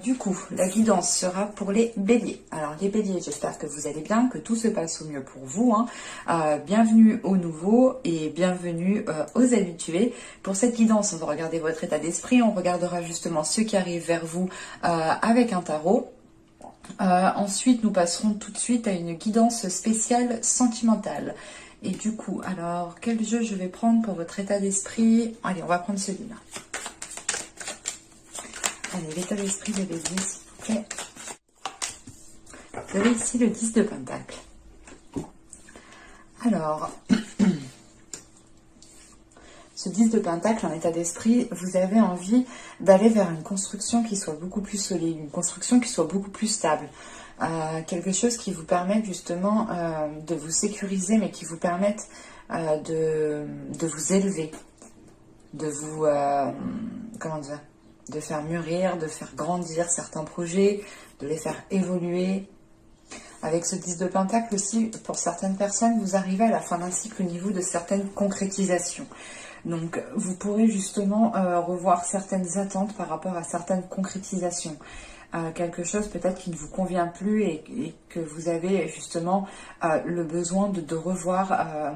Du coup, la guidance sera pour les béliers. Alors les béliers, j'espère que vous allez bien, que tout se passe au mieux pour vous. Bienvenue aux nouveaux et bienvenue aux habitués. Pour cette guidance, on va regarder votre état d'esprit. On regardera justement ceux qui arrivent vers vous avec un tarot. Ensuite, nous passerons tout de suite à une guidance spéciale sentimentale. Et du coup, alors, quel jeu je vais prendre pour votre état d'esprit? Allez, on va prendre celui-là. Allez, l'état d'esprit des béliers, s'il vous plaît. Vous avez ici le 10 de Pentacle. Alors, ce 10 de Pentacle, en état d'esprit, vous avez envie d'aller vers une construction qui soit beaucoup plus solide, une construction qui soit beaucoup plus stable. Quelque chose qui vous permette justement de vous sécuriser, mais qui vous permette de vous élever, de vous, comment dire, de faire mûrir, de faire grandir certains projets, de les faire évoluer. Avec ce 10 de Pentacle aussi, pour certaines personnes, vous arrivez à la fin d'un cycle au niveau de certaines concrétisations. Donc, vous pourrez justement revoir certaines attentes par rapport à certaines concrétisations. Quelque chose peut-être qui ne vous convient plus et que vous avez justement le besoin de revoir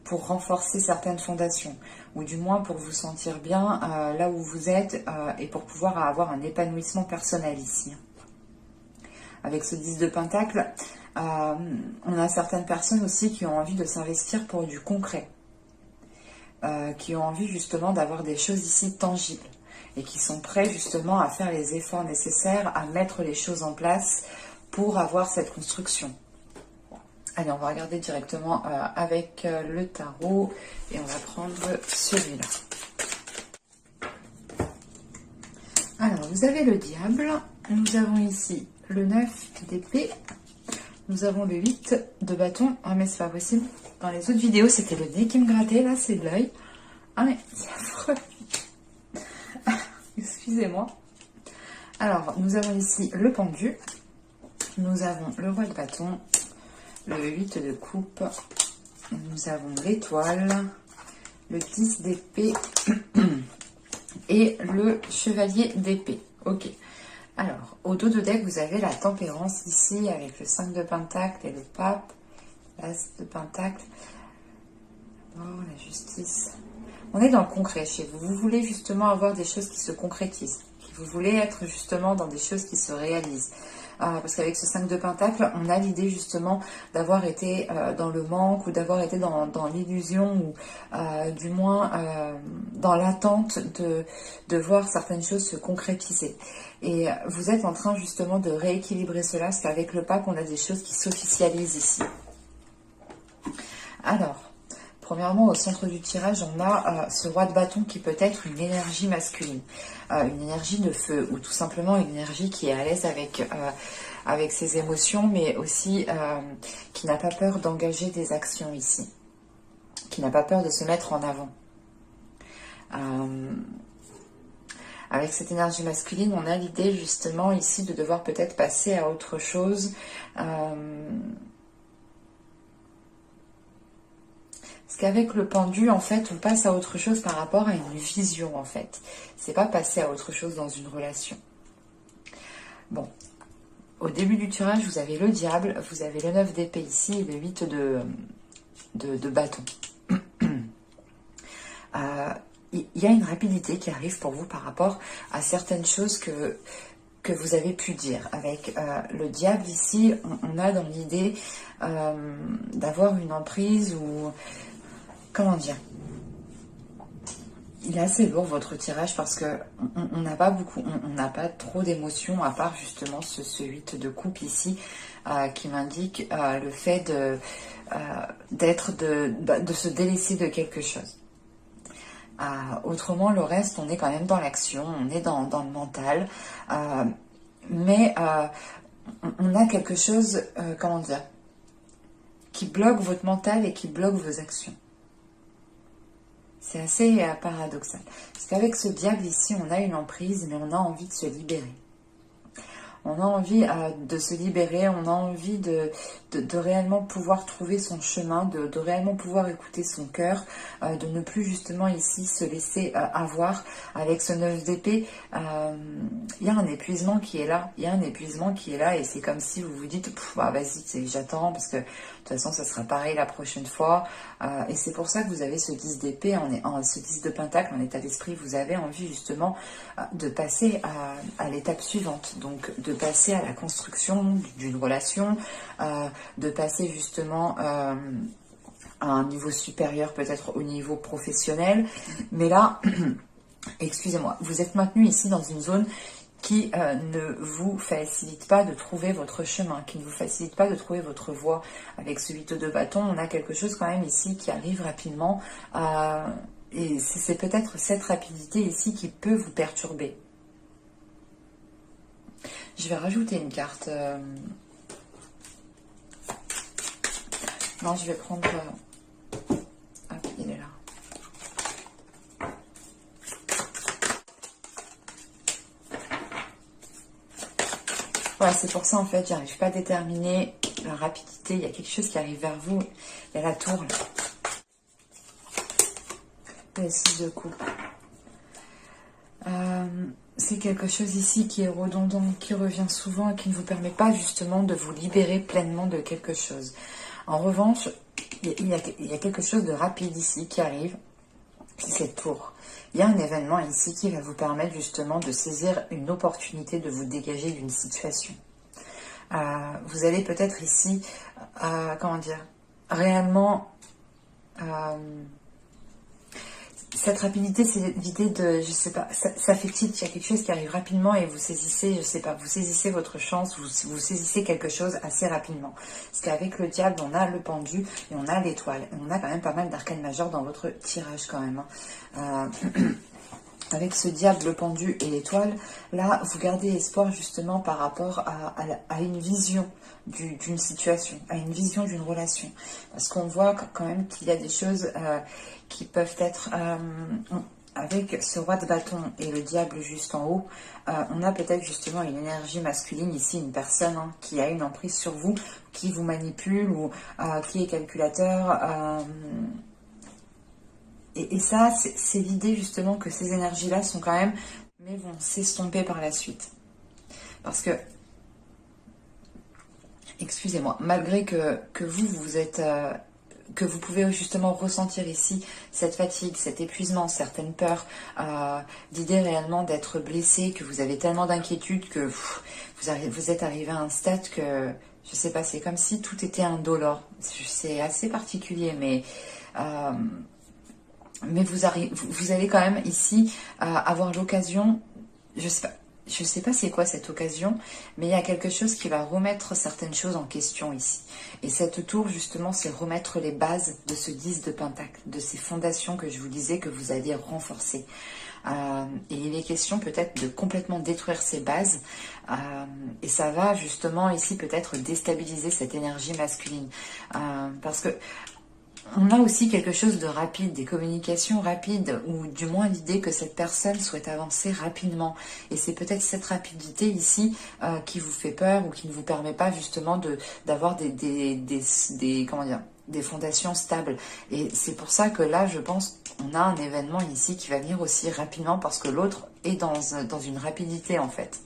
pour renforcer certaines fondations, ou du moins pour vous sentir bien là où vous êtes et pour pouvoir avoir un épanouissement personnel ici. Avec ce 10 de Pentacle, on a certaines personnes aussi qui ont envie de s'investir pour du concret, qui ont envie justement d'avoir des choses ici tangibles et qui sont prêts justement à faire les efforts nécessaires, à mettre les choses en place pour avoir cette construction. Allez, on va regarder directement avec le tarot et on va prendre celui-là. Alors, vous avez le diable, nous avons ici le 9 d'épée, nous avons le 8 de bâton. Ah mais c'est pas possible, dans les autres vidéos c'était le nez qui me grattait, là c'est de l'œil. Ah mais c'est affreux. Excusez-moi. Alors, nous avons ici le pendu, nous avons le roi de bâton, le 8 de coupe, nous avons l'étoile, le 10 d'épée et le chevalier d'épée. Ok. Alors, au dos de deck, vous avez la tempérance ici avec le 5 de Pentacle et le pape, l'as de Pentacle. Oh, la justice. On est dans le concret chez vous. Vous voulez justement avoir des choses qui se concrétisent. Vous voulez être justement dans des choses qui se réalisent. Parce qu'avec ce 5 de Pentacle, on a l'idée justement d'avoir été dans le manque ou d'avoir été dans l'illusion ou du moins dans l'attente de voir certaines choses se concrétiser. Et vous êtes en train justement de rééquilibrer cela parce qu'avec le pape, on a des choses qui s'officialisent ici. Alors, premièrement, au centre du tirage, on a ce roi de bâton qui peut être une énergie masculine, une énergie de feu, ou tout simplement une énergie qui est à l'aise avec ses émotions, mais aussi qui n'a pas peur d'engager des actions ici, qui n'a pas peur de se mettre en avant. Avec cette énergie masculine, on a l'idée justement ici de devoir peut-être passer à autre chose. Parce qu'avec le pendu, en fait, on passe à autre chose par rapport à une vision, en fait. C'est pas passer à autre chose dans une relation. Bon. Au début du tirage, vous avez le diable, vous avez le 9 d'épée ici et le 8 de bâton. Il y a une rapidité qui arrive pour vous par rapport à certaines choses que vous avez pu dire. Avec le diable ici, on a dans l'idée d'avoir une emprise ou... Comment dire? Il est assez lourd votre tirage parce que on n'a pas beaucoup, on n'a pas trop d'émotions à part justement ce 8 de coupe ici qui m'indique le fait de se délaisser de quelque chose. Autrement, le reste, on est quand même dans l'action, on est dans le mental, mais on a quelque chose, comment dire, qui bloque votre mental et qui bloque vos actions. C'est assez paradoxal. Parce qu'avec ce diable ici, on a une emprise, mais on a envie de se libérer. On a envie de se libérer, on a envie de réellement pouvoir trouver son chemin, de réellement pouvoir écouter son cœur, de ne plus justement ici se laisser avoir. Avec ce 9 d'épée, il y a un épuisement qui est là, il y a un épuisement qui est là, et c'est comme si vous vous dites, bah, vas-y, j'attends, parce que de toute façon ça sera pareil la prochaine fois, et c'est pour ça que vous avez ce 10 d'épée, ce 10 de pentacle en état d'esprit. Vous avez envie justement de passer à l'étape suivante, donc de passer à la construction d'une relation, de passer justement à un niveau supérieur, peut-être au niveau professionnel. Mais là, excusez-moi, vous êtes maintenu ici dans une zone qui ne vous facilite pas de trouver votre chemin, qui ne vous facilite pas de trouver votre voie. Avec ce 8 de bâton, on a quelque chose quand même ici qui arrive rapidement, et c'est peut-être cette rapidité ici qui peut vous perturber. Je vais rajouter une carte. Non, je vais prendre... Hop, il est là. Voilà, c'est pour ça en fait, j'arrive pas à déterminer la rapidité. Il y a quelque chose qui arrive vers vous. Il y a la tour. Le 6 de coupe. C'est quelque chose ici qui est redondant, qui revient souvent et qui ne vous permet pas justement de vous libérer pleinement de quelque chose. En revanche, il y a quelque chose de rapide ici qui arrive, c'est cette tour. Il y a un événement ici qui va vous permettre justement de saisir une opportunité, de vous dégager d'une situation. Vous allez peut-être ici, comment dire, réellement... cette rapidité, c'est l'idée de, je sais pas, ça fait tilt, il y a quelque chose qui arrive rapidement et vous saisissez, je sais pas, vous saisissez votre chance, vous saisissez quelque chose assez rapidement. Parce qu'avec le diable, on a le pendu et on a l'étoile. On a quand même pas mal d'arcanes majeures dans votre tirage quand même. Avec ce diable, le pendu et l'étoile, là, vous gardez espoir justement par rapport à une vision d'une situation, à une vision d'une relation. Parce qu'on voit quand même qu'il y a des choses qui peuvent être... avec ce roi de bâton et le diable juste en haut, on a peut-être justement une énergie masculine ici, une personne qui a une emprise sur vous, qui vous manipule ou qui est calculateur... Et ça, c'est l'idée justement que ces énergies-là sont quand même, mais vont s'estomper par la suite. Parce que, excusez-moi, malgré que vous êtes, que vous pouvez justement ressentir ici cette fatigue, cet épuisement, certaines peurs, l'idée réellement d'être blessé, que vous avez tellement d'inquiétudes que vous êtes arrivé à un stade que, je sais pas, c'est comme si tout était indolore. C'est assez particulier, mais vous allez quand même ici avoir l'occasion, je sais pas c'est quoi cette occasion, mais il y a quelque chose qui va remettre certaines choses en question ici. Et cette tour, justement, c'est remettre les bases de ce 10 de pentacle, de ces fondations que je vous disais que vous alliez renforcer. Et il est question peut-être de complètement détruire ces bases, et ça va justement ici peut-être déstabiliser cette énergie masculine. Parce que on a aussi quelque chose de rapide, des communications rapides, ou du moins l'idée que cette personne souhaite avancer rapidement. Et c'est peut-être cette rapidité ici qui vous fait peur ou qui ne vous permet pas justement d'avoir comment dire, des fondations stables. Et c'est pour ça que là, je pense qu'on a un événement ici qui va venir aussi rapidement parce que l'autre est dans une rapidité en fait.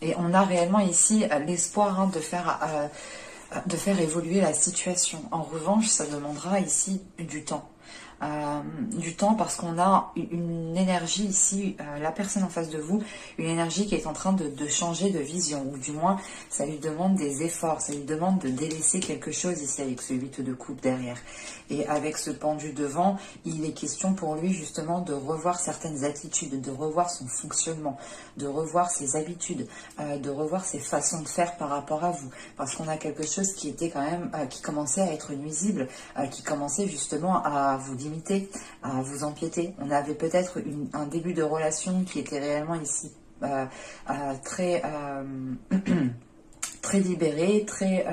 Et on a réellement ici l'espoir de faire évoluer la situation. En revanche, ça demandera ici du temps. Du temps parce qu'on a une énergie ici, la personne en face de vous, une énergie qui est en train de changer de vision, ou du moins ça lui demande des efforts, ça lui demande de délaisser quelque chose ici avec ce 8 de coupe derrière. Et avec ce pendu devant, il est question pour lui justement de revoir certaines attitudes, de revoir son fonctionnement, de revoir ses habitudes, de revoir ses façons de faire par rapport à vous. Parce qu'on a quelque chose qui était quand même, qui commençait à être nuisible, qui commençait justement à vous limiter, à vous empiéter. On avait peut-être un début de relation qui était réellement ici très très libéré, très,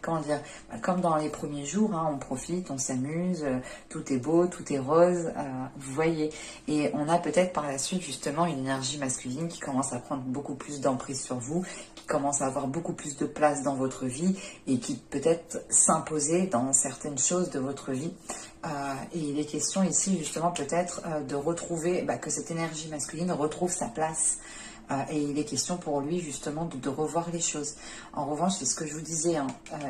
comment dire, comme dans les premiers jours, hein, on profite, on s'amuse, tout est beau, tout est rose, vous voyez. Et on a peut-être par la suite justement une énergie masculine qui commence à prendre beaucoup plus d'emprise sur vous, qui commence à avoir beaucoup plus de place dans votre vie et qui peut-être s'imposer dans certaines choses de votre vie. Et il est question ici justement peut-être de retrouver, que cette énergie masculine retrouve sa place. Et il est question pour lui justement de revoir les choses. En revanche, c'est ce que je vous disais, hein,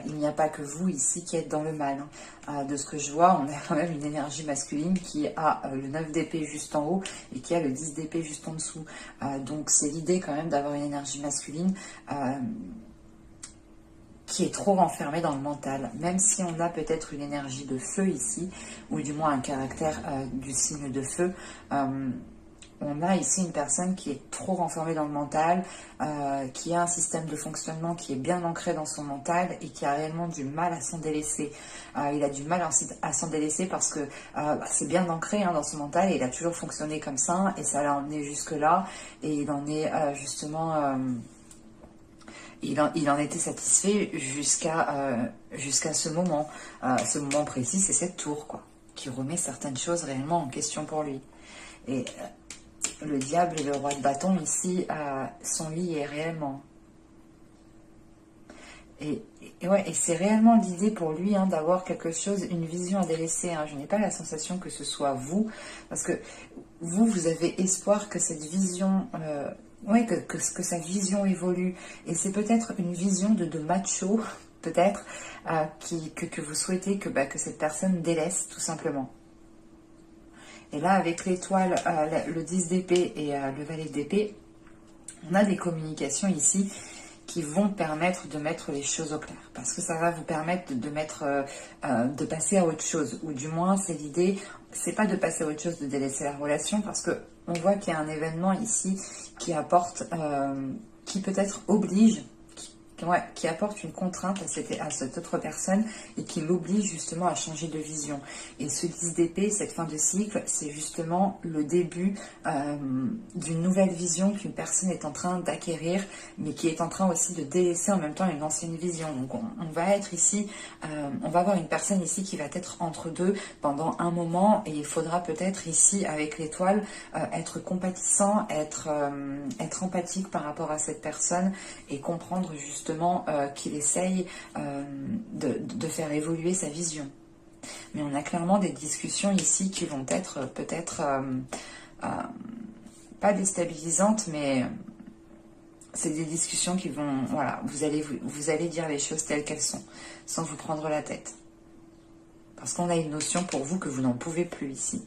il n'y a pas que vous ici qui êtes dans le mal. Hein. De ce que je vois, on a quand même une énergie masculine qui a le 9 d'épée juste en haut et qui a le 10 d'épée juste en dessous. Donc c'est l'idée quand même d'avoir une énergie masculine qui est trop renfermée dans le mental. Même si on a peut-être une énergie de feu ici, ou du moins un caractère du signe de feu, on a ici une personne qui est trop renfermée dans le mental, qui a un système de fonctionnement qui est bien ancré dans son mental et qui a réellement du mal à s'en délaisser. Il a du mal à s'en délaisser parce que c'est bien ancré dans son mental et il a toujours fonctionné comme ça et ça l'a emmené jusque-là et il en est justement... Il en était satisfait jusqu'à ce moment. Ce moment précis, c'est cette tour, quoi, qui remet certaines choses réellement en question pour lui. Et le diable et le roi de bâton, ici, sont liés réellement. Et c'est réellement l'idée pour lui d'avoir quelque chose, une vision à délaisser. Je n'ai pas la sensation que ce soit vous, parce que vous avez espoir que cette vision... que sa vision évolue. Et c'est peut-être une vision de macho, peut-être, que vous souhaitez que cette personne délaisse, tout simplement. Et là, avec l'étoile, le 10 d'épée et le valet d'épée, on a des communications ici qui vont permettre de mettre les choses au clair. Parce que ça va vous permettre de passer à autre chose. Ou du moins, c'est l'idée, c'est pas de passer à autre chose, de délaisser la relation, parce que on voit qu'il y a un événement ici qui apporte, qui peut-être oblige, qui apporte une contrainte à cette autre personne et qui l'oblige justement à changer de vision. Et ce 10 d'épée, cette fin de cycle, c'est justement le début d'une nouvelle vision qu'une personne est en train d'acquérir, mais qui est en train aussi de délaisser en même temps une ancienne vision. Donc on va être ici, on va avoir une personne ici qui va être entre deux pendant un moment et il faudra peut-être ici avec l'étoile être compatissant, être empathique par rapport à cette personne et comprendre justement qu'il essaye de faire évoluer sa vision. Mais on a clairement des discussions ici qui vont être peut-être pas déstabilisantes, mais c'est des discussions qui vont... Voilà, vous allez dire les choses telles qu'elles sont, sans vous prendre la tête. Parce qu'on a une notion pour vous que vous n'en pouvez plus ici.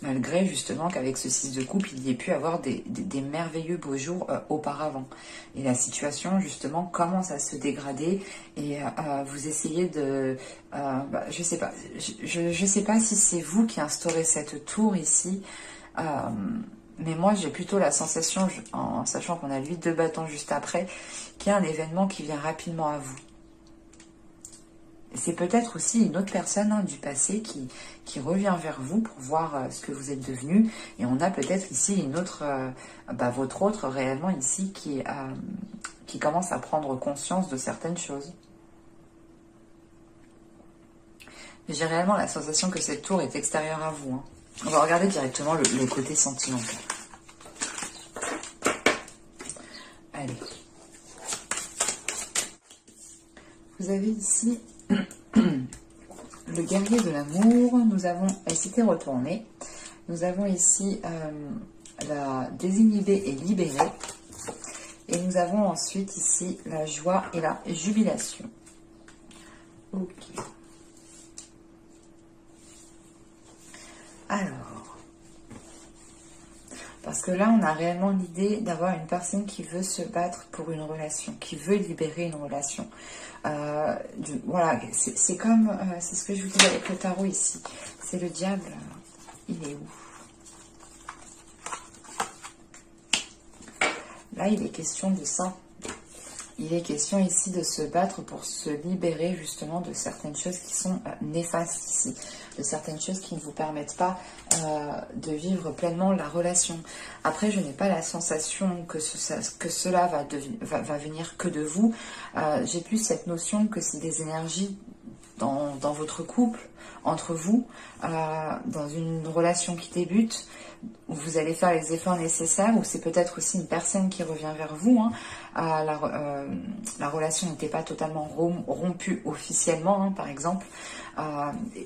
Malgré justement qu'avec ce 6 de coupe, il y ait pu avoir des merveilleux beaux jours auparavant. Et la situation justement commence à se dégrader et vous essayez de... je sais pas, je sais pas si c'est vous qui instaurez cette tour ici, mais moi j'ai plutôt la sensation, en sachant qu'on a le 8 de bâton juste après, qu'il y a un événement qui vient rapidement à vous. C'est peut-être aussi une autre personne du passé qui revient vers vous pour voir ce que vous êtes devenu. Et on a peut-être ici une autre, votre autre réellement ici qui commence à prendre conscience de certaines choses. Mais j'ai réellement la sensation que cette tour est extérieure à vous. On va regarder directement le côté sentimental. Allez. Vous avez ici... le guerrier de l'amour, nous avons, elle s'était retournée, nous avons ici la désinhibée et libérée, et nous avons ensuite ici la joie et la jubilation. Ok. Alors, parce que là on a réellement l'idée d'avoir une personne qui veut se battre pour une relation, qui veut libérer une relation. Voilà, c'est comme, c'est ce que je vous dis avec le tarot ici, c'est le diable, il est où? Là il est question de ça, il est question ici de se battre pour se libérer justement de certaines choses qui sont néfastes ici. de certaines choses qui ne vous permettent pas de vivre pleinement la relation. Après, je n'ai pas la sensation que cela va venir que de vous. J'ai plus cette notion que c'est des énergies dans votre couple, entre vous, dans une relation qui débute, où vous allez faire les efforts nécessaires, ou c'est peut-être aussi une personne qui revient vers vous. Hein. La relation n'était pas totalement rompue officiellement, hein, par exemple.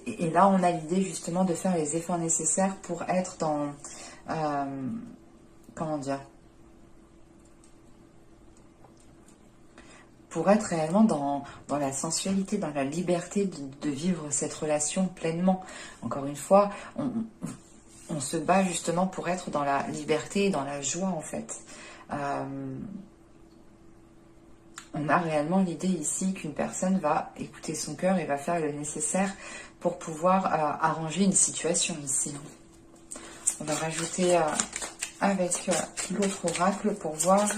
Et là, on a l'idée justement de faire les efforts nécessaires pour être dans... comment dire, pour être réellement dans la sensualité, dans la liberté de vivre cette relation pleinement. Encore une fois, on se bat justement pour être dans la liberté et dans la joie, en fait. On a réellement l'idée ici qu'une personne va écouter son cœur et va faire le nécessaire pour pouvoir arranger une situation ici. On va rajouter avec l'autre oracle pour voir...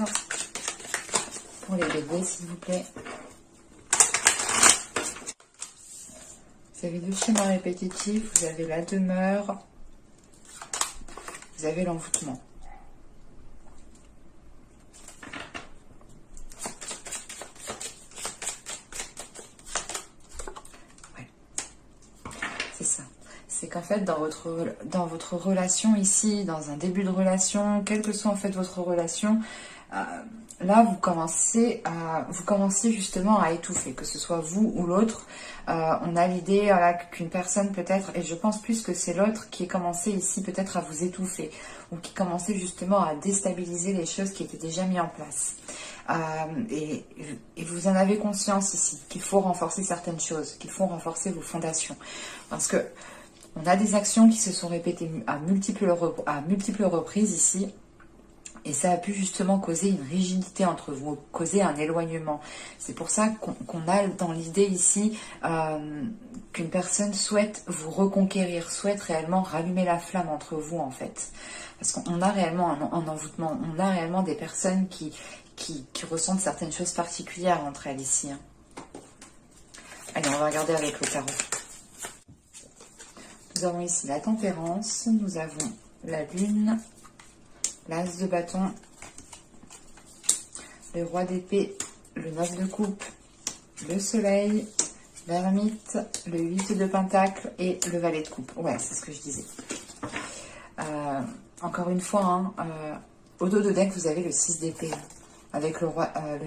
Pour les bébés, s'il vous plaît. Vous avez deux schémas répétitifs, vous avez la demeure, vous avez l'envoûtement. Ouais. C'est ça. C'est qu'en fait, dans votre relation ici, dans un début de relation, quelle que soit en fait votre relation, là, vous commencez justement à étouffer, que ce soit vous ou l'autre. On a l'idée voilà, qu'une personne peut-être, et je pense plus que c'est l'autre qui est commencé ici peut-être à vous étouffer, ou qui commençait justement à déstabiliser les choses qui étaient déjà mises en place. Et vous en avez conscience ici, qu'il faut renforcer certaines choses, qu'il faut renforcer vos fondations. Parce que on a des actions qui se sont répétées à multiples reprises ici, et ça a pu justement causer une rigidité entre vous, causer un éloignement. C'est pour ça qu'on a dans l'idée ici qu'une personne souhaite vous reconquérir, souhaite réellement rallumer la flamme entre vous en fait. Parce qu'on a réellement un envoûtement, on a réellement des personnes qui ressentent certaines choses particulières entre elles ici. Hein. Allez, on va regarder avec le tarot. Nous avons ici la tempérance, nous avons la lune, l'as de bâton, le roi d'épée, le 9 de coupe, le soleil, l'ermite, le 8 de pentacle et le valet de coupe. Ouais, c'est ce que je disais. Encore une fois, hein, au dos de deck, vous avez le 6 d'épée, avec le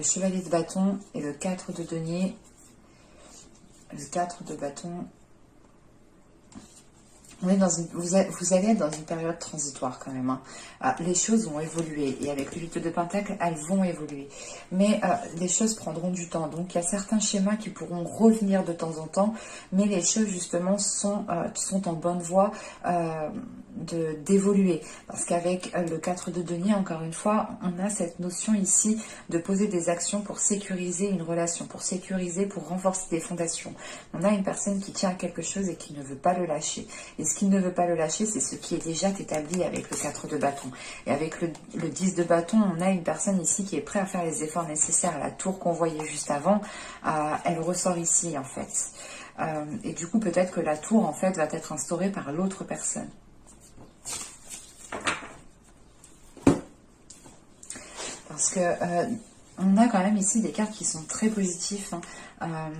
chevalier de bâton et le 4 de denier, le 4 de bâton. On est vous allez être dans une période transitoire quand même. Hein. Les choses vont évoluer et avec le 8 de pentacle, elles vont évoluer. Mais les choses prendront du temps. Donc il y a certains schémas qui pourront revenir de temps en temps, mais les choses justement sont en bonne voie d'évoluer. Parce qu'avec le 4 de denier, encore une fois, on a cette notion ici de poser des actions pour sécuriser une relation, pour renforcer des fondations. On a une personne qui tient à quelque chose et qui ne veut pas le lâcher. Et ce qui ne veut pas le lâcher, c'est ce qui est déjà établi avec le 4 de bâton. Et avec le 10 de bâton, on a une personne ici qui est prête à faire les efforts nécessaires. La tour qu'on voyait juste avant, elle ressort ici en fait. Et du coup, peut-être que la tour en fait va être instaurée par l'autre personne. Parce que on a quand même ici des cartes qui sont très positives. Hein.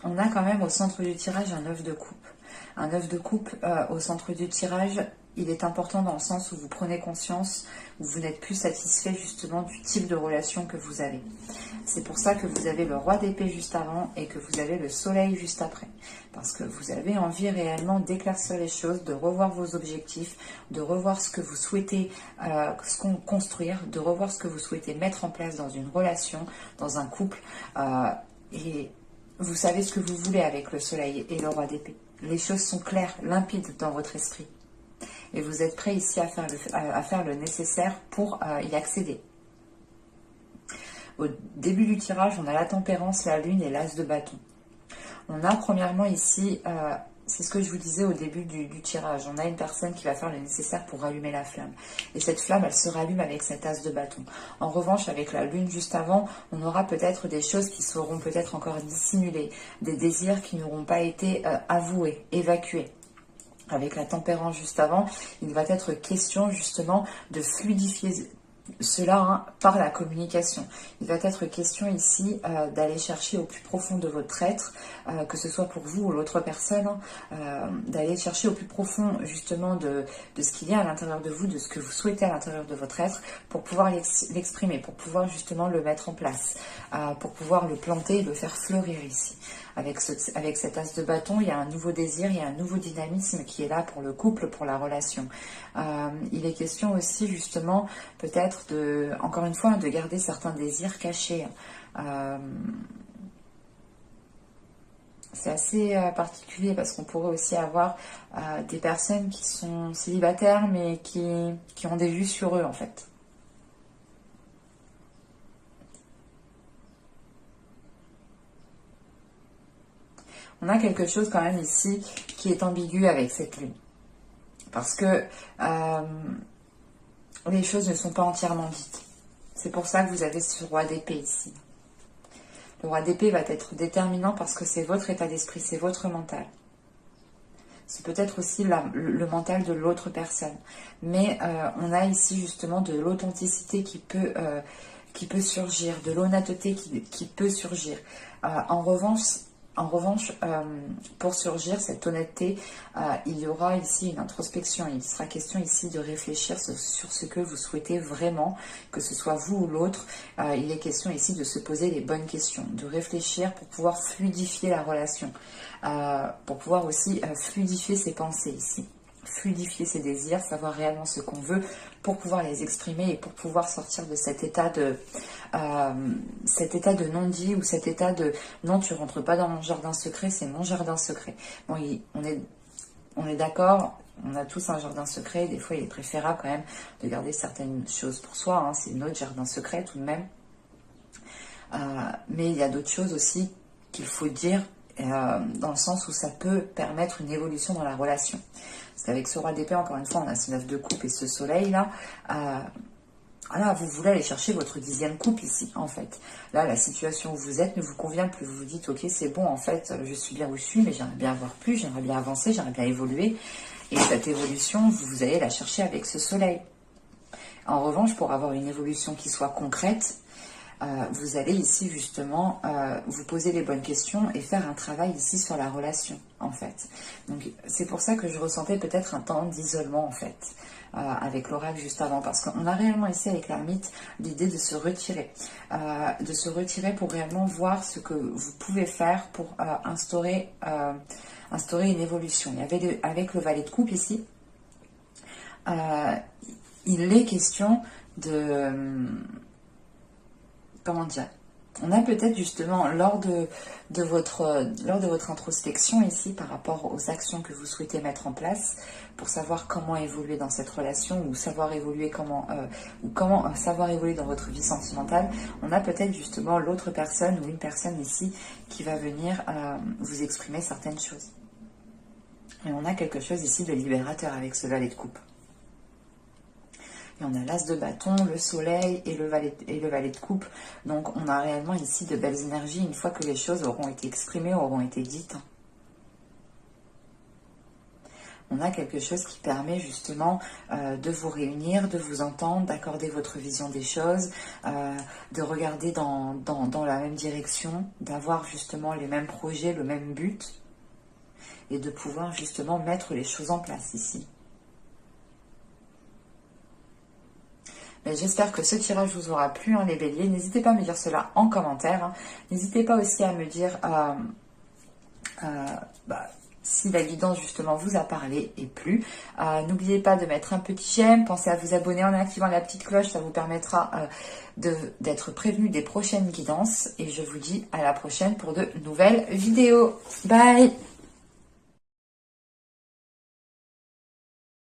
On a quand même au centre du tirage un 9 de coupe. Un 9 de coupe au centre du tirage, il est important dans le sens où vous prenez conscience, où vous n'êtes plus satisfait justement du type de relation que vous avez. C'est pour ça que vous avez le roi d'épée juste avant et que vous avez le soleil juste après. Parce que vous avez envie réellement d'éclaircir les choses, de revoir vos objectifs, de revoir ce que vous souhaitez construire, de revoir ce que vous souhaitez mettre en place dans une relation, dans un couple. Et vous savez ce que vous voulez avec le soleil et le roi d'épée. Les choses sont claires, limpides dans votre esprit. Et vous êtes prêt ici à faire le nécessaire pour y accéder. Au début du tirage, on a la tempérance, la lune et l'as de bâton. On a premièrement ici, c'est ce que je vous disais au début du tirage, on a une personne qui va faire le nécessaire pour rallumer la flamme. Et cette flamme, elle se rallume avec cet as de bâton. En revanche, avec la lune juste avant, on aura peut-être des choses qui seront peut-être encore dissimulées, des désirs qui n'auront pas été avoués, évacués. avec la tempérance juste avant, il va être question justement de fluidifier cela par la communication. Il va être question ici d'aller chercher au plus profond de votre être, que ce soit pour vous ou l'autre personne, d'aller chercher au plus profond justement de ce qu'il y a à l'intérieur de vous, de ce que vous souhaitez à l'intérieur de votre être, pour pouvoir l'exprimer, pour pouvoir justement le mettre en place, pour pouvoir le planter et le faire fleurir ici. Avec cet as de bâton, il y a un nouveau désir, il y a un nouveau dynamisme qui est là pour le couple, pour la relation. Il est question aussi justement peut-être encore une fois, de garder certains désirs cachés. C'est assez particulier parce qu'on pourrait aussi avoir des personnes qui sont célibataires mais qui ont des vues sur eux en fait. On a quelque chose quand même ici qui est ambigu avec cette lune. Parce que les choses ne sont pas entièrement dites. C'est pour ça que vous avez ce roi d'épée ici. Le roi d'épée va être déterminant parce que c'est votre état d'esprit, c'est votre mental. C'est peut-être aussi le mental de l'autre personne. Mais on a ici justement de l'authenticité qui peut surgir, de l'honnêteté qui peut surgir. En revanche, pour surgir cette honnêteté, il y aura ici une introspection. Il sera question ici de réfléchir sur ce que vous souhaitez vraiment, que ce soit vous ou l'autre. Il est question ici de se poser les bonnes questions, de réfléchir pour pouvoir fluidifier la relation, pour pouvoir aussi fluidifier ses pensées ici, fluidifier ses désirs, savoir réellement ce qu'on veut pour pouvoir les exprimer et pour pouvoir sortir de cet état de non-dit ou cet état de non, tu rentres pas dans mon jardin secret, c'est mon jardin secret. Bon, on est d'accord, on a tous un jardin secret, des fois il est préférable quand même de garder certaines choses pour soi, c'est notre jardin secret tout de même. Mais il y a d'autres choses aussi qu'il faut dire dans le sens où ça peut permettre une évolution dans la relation. Parce qu'avec ce roi d'épée, encore une fois, on a ce 9 de coupe et ce soleil là. Là, vous voulez aller chercher votre 10e coupe ici, en fait. Là, la situation où vous êtes ne vous convient plus. Vous vous dites, ok, c'est bon, en fait, je suis bien où je suis, mais j'aimerais bien avoir plus, j'aimerais bien avancer, j'aimerais bien évoluer. Et cette évolution, vous allez la chercher avec ce soleil. En revanche, pour avoir une évolution qui soit concrète, vous allez ici justement vous poser les bonnes questions et faire un travail ici sur la relation en fait. Donc c'est pour ça que je ressentais peut-être un temps d'isolement en fait avec l'oracle juste avant, parce qu'on a réellement ici avec l'ermite l'idée de se retirer pour réellement voir ce que vous pouvez faire pour instaurer une évolution. Il y avait avec le valet de coupe ici, il est question de comment dire, on a peut-être justement lors de votre introspection ici par rapport aux actions que vous souhaitez mettre en place pour savoir comment évoluer dans cette relation ou savoir évoluer comment savoir évoluer dans votre vie sentimentale, on a peut-être justement l'autre personne ou une personne ici qui va venir vous exprimer certaines choses. Et on a quelque chose ici de libérateur avec ce valet de coupe. Et on a l'as de bâton, le soleil et le valet de coupe. Donc on a réellement ici de belles énergies une fois que les choses auront été exprimées, auront été dites. On a quelque chose qui permet justement de vous réunir, de vous entendre, d'accorder votre vision des choses, de regarder dans la même direction, d'avoir justement les mêmes projets, le même but et de pouvoir justement mettre les choses en place ici. Mais j'espère que ce tirage vous aura plu, les béliers. N'hésitez pas à me dire cela en commentaire. N'hésitez pas aussi à me dire si la guidance justement vous a parlé et plu. N'oubliez pas de mettre un petit j'aime. Pensez à vous abonner en activant la petite cloche. Ça vous permettra d'être prévenu des prochaines guidances. Et je vous dis à la prochaine pour de nouvelles vidéos. Bye!